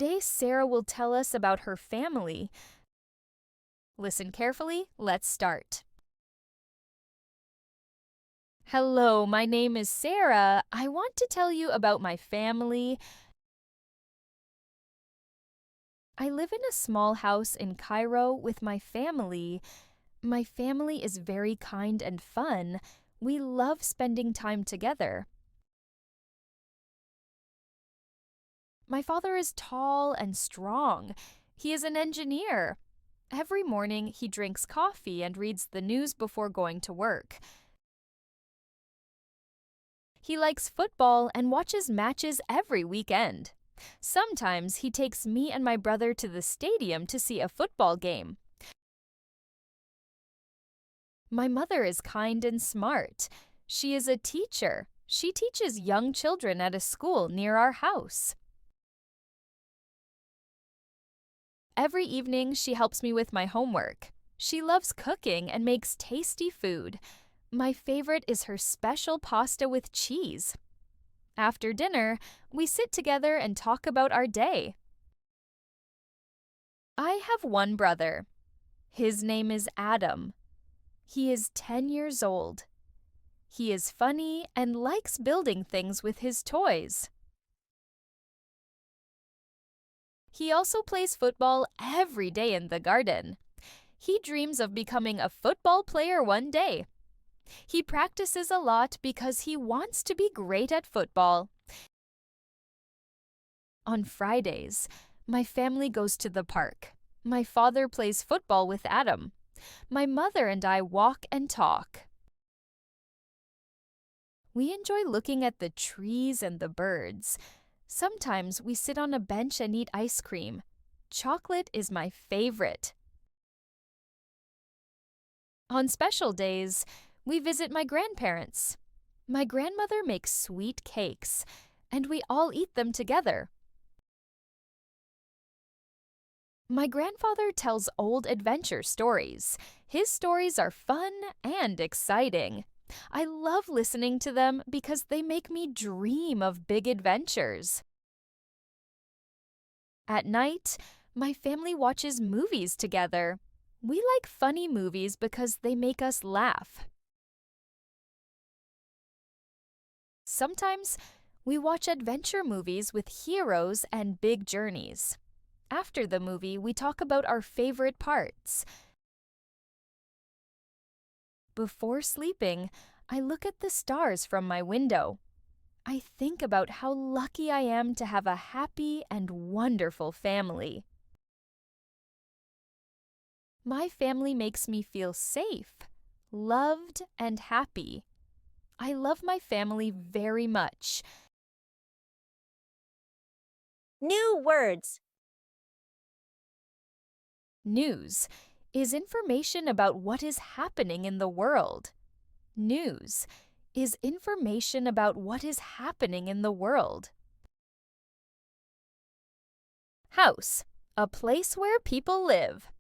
Today, Sarah will tell us about her family. Listen carefully. Let's start. Hello, my name is Sarah. I want to tell you about my family. I live in a small house in Cairo with my family. My family is very kind and fun. We love spending time together. My father is tall and strong. He is an engineer. Every morning, he drinks coffee and reads the news before going to work. He likes football and watches matches every weekend. Sometimes he takes me and my brother to the stadium to see a football game. My mother is kind and smart. She is a teacher. She teaches young children at a school near our house. Every evening, she helps me with my homework. She loves cooking and makes tasty food. My favorite is her special pasta with cheese. After dinner, we sit together and talk about our day. I have one brother. His name is Adam. He is 10 years old. He is funny and likes building things with his toys. He also plays football every day in the garden. He dreams of becoming a football player one day. He practices a lot because he wants to be great at football. On Fridays, my family goes to the park. My father plays football with Adam. My mother and I walk and talk. We enjoy looking at the trees and the birds. Sometimes we sit on a bench and eat ice cream. Chocolate is my favorite. On special days, we visit my grandparents. My grandmother makes sweet cakes, and we all eat them together. My grandfather tells old adventure stories. His stories are fun and exciting. I love listening to them because they make me dream of big adventures. At night, my family watches movies together. We like funny movies because they make us laugh. Sometimes, we watch adventure movies with heroes and big journeys. After the movie, we talk about our favorite parts. Before sleeping, I look at the stars from my window. I think about how lucky I am to have a happy and wonderful family. My family makes me feel safe, loved, and happy. I love my family very much. New words. News is information about what is happening in the world. News is information about what is happening in the world. House, a place where people live.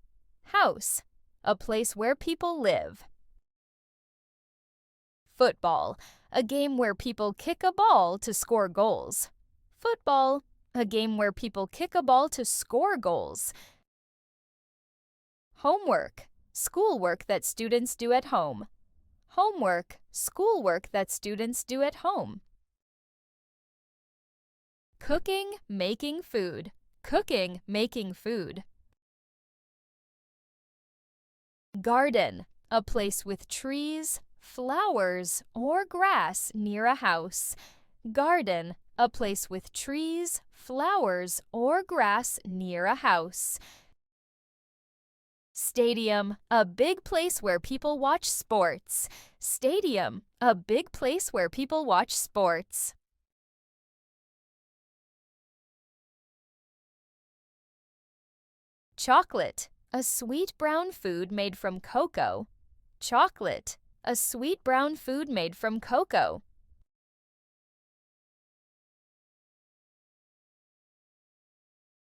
House, a place where people live. Football, a game where people kick a ball to score goals. Football, a game where people kick a ball to score goals. Homework, schoolwork that students do at home. Homework, schoolwork that students do at home. Cooking, making food. Cooking, making food. Garden, a place with trees, flowers, or grass near a house. Garden, a place with trees, flowers, or grass near a house. Stadium, a big place where people watch sports. Stadium, a big place where people watch sports. Chocolate, a sweet brown food made from cocoa. Chocolate, a sweet brown food made from cocoa.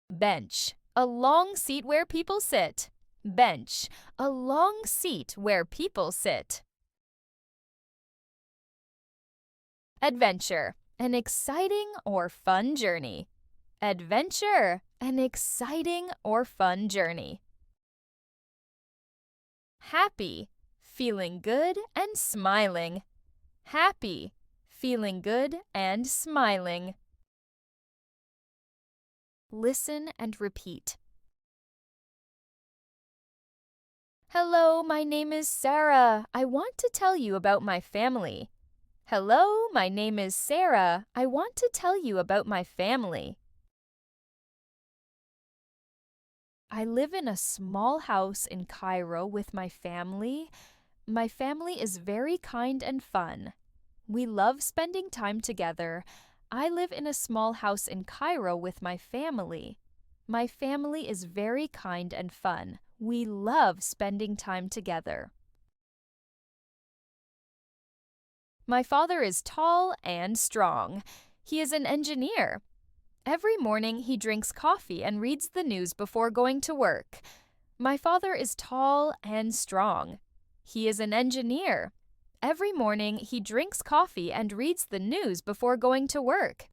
Bench, a long seat where people sit. Bench, a long seat where people sit. Adventure, an exciting or fun journey. Adventure, an exciting or fun journey. Happy, feeling good and smiling. Happy, feeling good and smiling. Listen and repeat. Hello, my name is Sara. I want to tell you about my family. Hello, my name is Sara. I want to tell you about my family. I live in a small house in Cairo with my family. My family is very kind and fun. We love spending time together. I live in a small house in Cairo with my family. My family is very kind and fun. We love spending time together. My father is tall and strong. He is an engineer. Every morning he drinks coffee and reads the news before going to work. My father is tall and strong. He is an engineer. Every morning he drinks coffee and reads the news before going to work.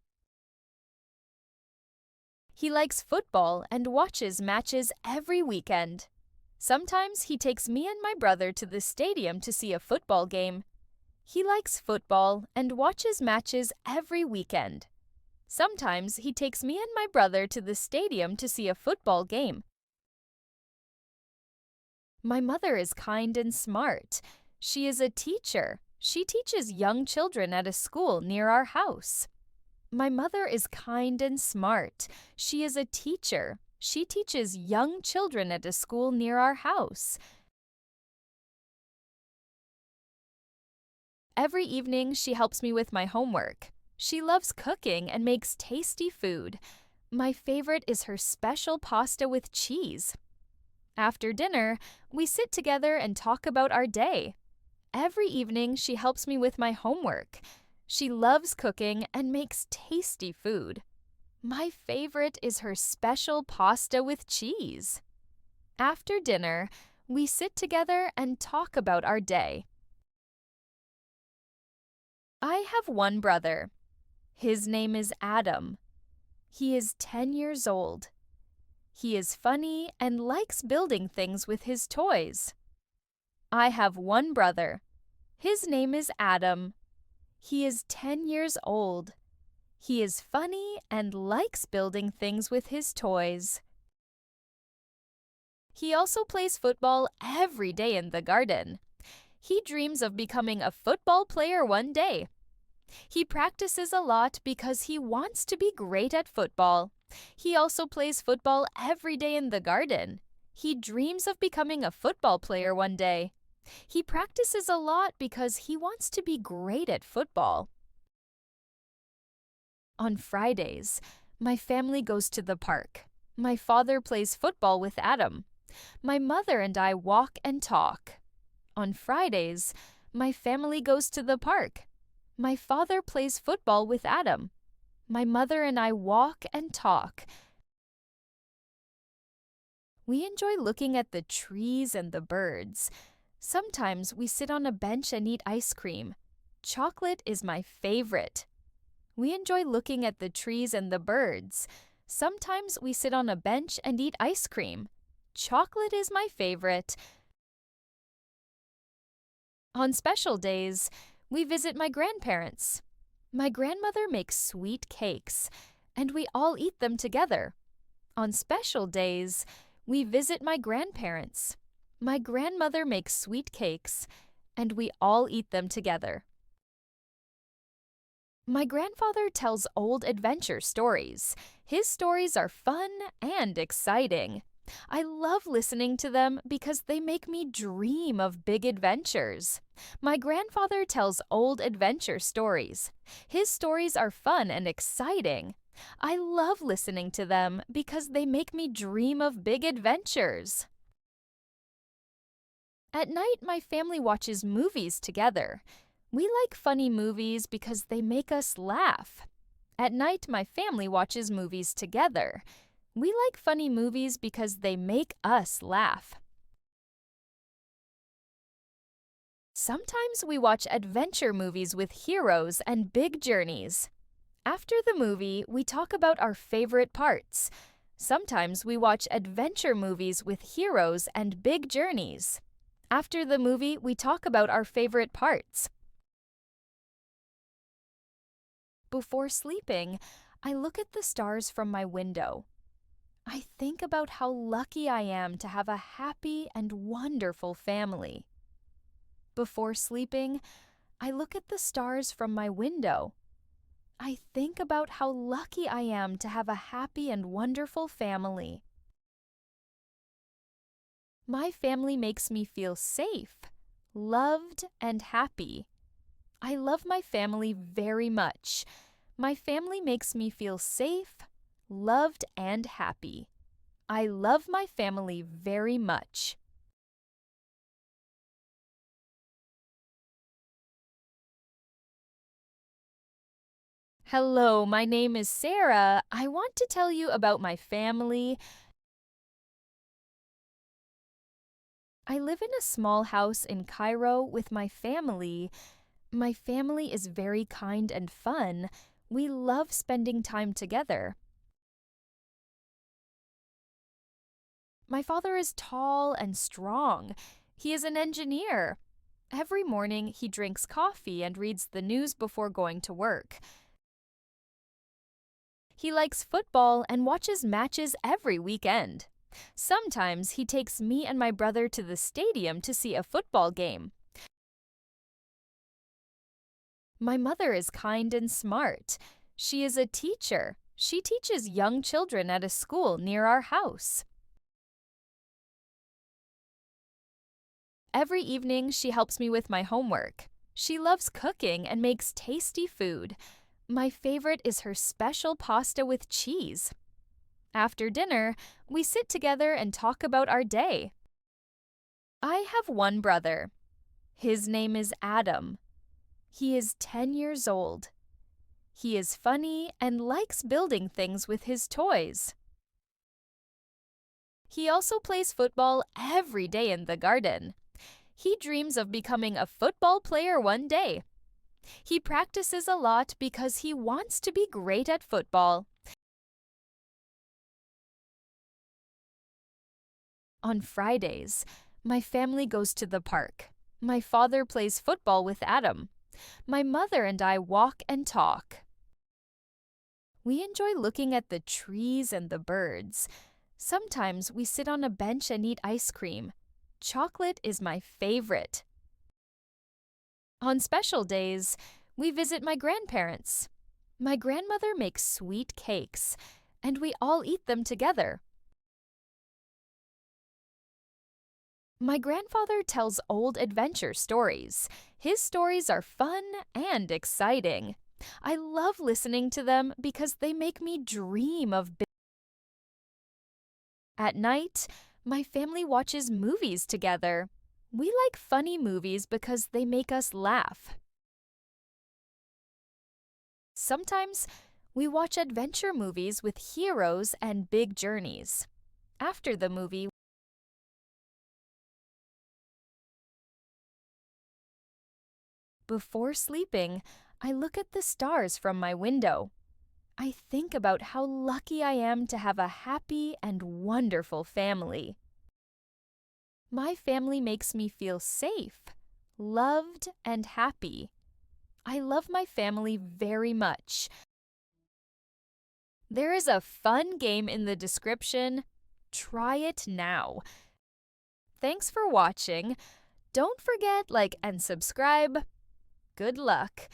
He likes football and watches matches every weekend. Sometimes he takes me and my brother to the stadium to see a football game. He likes football and watches matches every weekend. Sometimes he takes me and my brother to the stadium to see a football game. My mother is kind and smart. She is a teacher. She teaches young children at a school near our house. My mother is kind and smart. She is a teacher. She teaches young children at a school near our house. Every evening, she helps me with my homework. She loves cooking and makes tasty food. My favorite is her special pasta with cheese. After dinner, we sit together and talk about our day. Every evening, she helps me with my homework. She loves cooking and makes tasty food. My favorite is her special pasta with cheese. After dinner, we sit together and talk about our day. I have one brother. His name is Adam. He is 10 years old. He is funny and likes building things with his toys. I have one brother. His name is Adam. He is 10 years old. He is funny and likes building things with his toys. He also plays football every day in the garden. He dreams of becoming a football player one day. He practices a lot because he wants to be great at football. He also plays football every day in the garden. He dreams of becoming a football player one day. He practices a lot because he wants to be great at football. On Fridays, my family goes to the park. My father plays football with Adam. My mother and I walk and talk. On Fridays, my family goes to the park. My father plays football with Adam. My mother and I walk and talk. We enjoy looking at the trees and the birds. Sometimes we sit on a bench and eat ice cream. Chocolate is my favorite. We enjoy looking at the trees and the birds. Sometimes we sit on a bench and eat ice cream. Chocolate is my favorite. On special days, we visit my grandparents. My grandmother makes sweet cakes, and we all eat them together. On special days, we visit my grandparents. My grandmother makes sweet cakes, and we all eat them together. My grandfather tells old adventure stories. His stories are fun and exciting. I love listening to them because they make me dream of big adventures. My grandfather tells old adventure stories. His stories are fun and exciting. I love listening to them because they make me dream of big adventures. At night, my family watches movies together. We like funny movies because they make us laugh. At night, my family watches movies together. We like funny movies because they make us laugh. Sometimes we watch adventure movies with heroes and big journeys. After the movie, we talk about our favorite parts. Sometimes we watch adventure movies with heroes and big journeys. After the movie, we talk about our favorite parts. Before sleeping, I look at the stars from my window. I think about how lucky I am to have a happy and wonderful family. Before sleeping, I look at the stars from my window. I think about how lucky I am to have a happy and wonderful family. My family makes me feel safe, loved, and happy. I love my family very much. My family makes me feel safe, loved, and happy. I love my family very much. Hello, my name is Sara. I want to tell you about my family. I live in a small house in Cairo with my family. My family is very kind and fun. We love spending time together. My father is tall and strong. He is an engineer. Every morning, he drinks coffee and reads the news before going to work. He likes football and watches matches every weekend. Sometimes he takes me and my brother to the stadium to see a football game. My mother is kind and smart. She is a teacher. She teaches young children at a school near our house. Every evening, she helps me with my homework. She loves cooking and makes tasty food. My favorite is her special pasta with cheese. After dinner, we sit together and talk about our day. I have one brother. His name is Adam. He is 10 years old. He is funny and likes building things with his toys. He also plays football every day in the garden. He dreams of becoming a football player one day. He practices a lot because he wants to be great at football. On Fridays, my family goes to the park. My father plays football with Adam. My mother and I walk and talk. We enjoy looking at the trees and the birds. Sometimes we sit on a bench and eat ice cream. Chocolate is my favorite. On special days, we visit my grandparents. My grandmother makes sweet cakes, and we all eat them together. My grandfather tells old adventure stories. His stories are fun and exciting. I love listening to them because they make me dream of big. At night, my family watches movies together. We like funny movies because they make us laugh. Sometimes we watch adventure movies with heroes and big journeys. After the movie, before sleeping, I look at the stars from my window. I think about how lucky I am to have a happy and wonderful family. My family makes me feel safe, loved, and happy. I love my family very much. There is a fun game in the description. Try it now. Thanks for watching. Don't forget like and subscribe. Good luck.